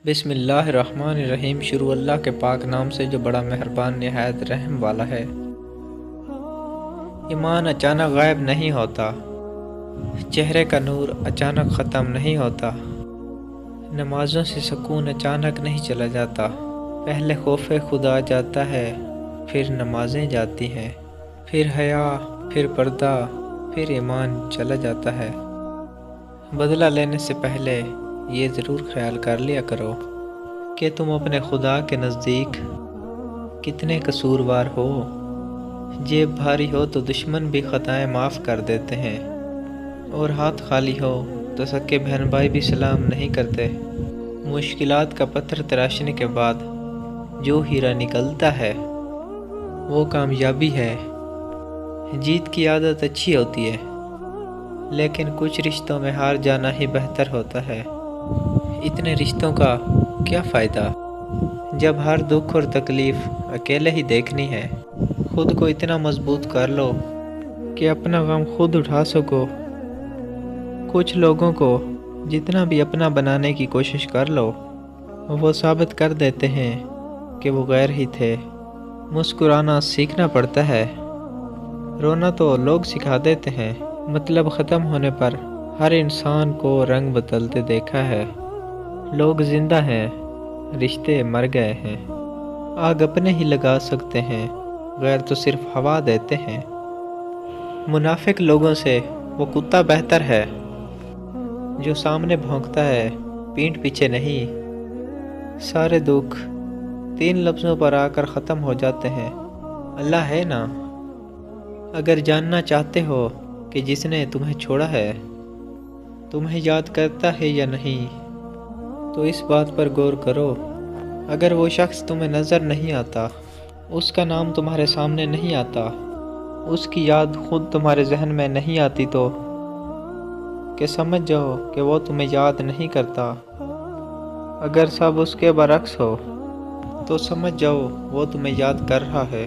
بسم اللہ الرحمن الرحیم۔ شروع اللہ کے پاک نام سے جو بڑا مہربان نہایت رحم والا ہے۔ ایمان اچانک غائب نہیں ہوتا، چہرے کا نور اچانک ختم نہیں ہوتا، نمازوں سے سکون اچانک نہیں چلا جاتا۔ پہلے خوف خدا جاتا ہے، پھر نمازیں جاتی ہیں، پھر حیا، پھر پردہ، پھر ایمان چلا جاتا ہے۔ بدلہ لینے سے پہلے یہ ضرور خیال کر لیا کرو کہ تم اپنے خدا کے نزدیک کتنے قصوروار ہو۔ جیب بھاری ہو تو دشمن بھی خطائیں معاف کر دیتے ہیں، اور ہاتھ خالی ہو تو سکے بہن بھائی بھی سلام نہیں کرتے۔ مشکلات کا پتھر تراشنے کے بعد جو ہیرا نکلتا ہے وہ کامیابی ہے۔ جیت کی عادت اچھی ہوتی ہے، لیکن کچھ رشتوں میں ہار جانا ہی بہتر ہوتا ہے۔ اتنے رشتوں کا کیا فائدہ جب ہر دکھ اور تکلیف اکیلے ہی دیکھنی ہے۔ خود کو اتنا مضبوط کر لو کہ اپنا غم خود اٹھا سکو۔ کچھ لوگوں کو جتنا بھی اپنا بنانے کی کوشش کر لو، وہ ثابت کر دیتے ہیں کہ وہ غیر ہی تھے۔ مسکرانا سیکھنا پڑتا ہے، رونا تو لوگ سکھا دیتے ہیں۔ مطلب ختم ہونے پر ہر انسان کو رنگ بدلتے دیکھا ہے۔ لوگ زندہ ہیں، رشتے مر گئے ہیں۔ آگ اپنے ہی لگا سکتے ہیں، غیر تو صرف ہوا دیتے ہیں۔ منافق لوگوں سے وہ کتا بہتر ہے جو سامنے بھونکتا ہے، پینٹھ پیچھے نہیں۔ سارے دکھ 3 لفظوں پر آ کر ختم ہو جاتے ہیں، اللہ ہے نا۔ اگر جاننا چاہتے ہو کہ جس نے تمہیں چھوڑا ہے تمہیں یاد کرتا ہے یا نہیں، تو اس بات پر غور کرو۔ اگر وہ شخص تمہیں نظر نہیں آتا، اس کا نام تمہارے سامنے نہیں آتا، اس کی یاد خود تمہارے ذہن میں نہیں آتی، تو کہ سمجھ جاؤ کہ وہ تمہیں یاد نہیں کرتا۔ اگر سب اس کے برعکس ہو تو سمجھ جاؤ وہ تمہیں یاد کر رہا ہے۔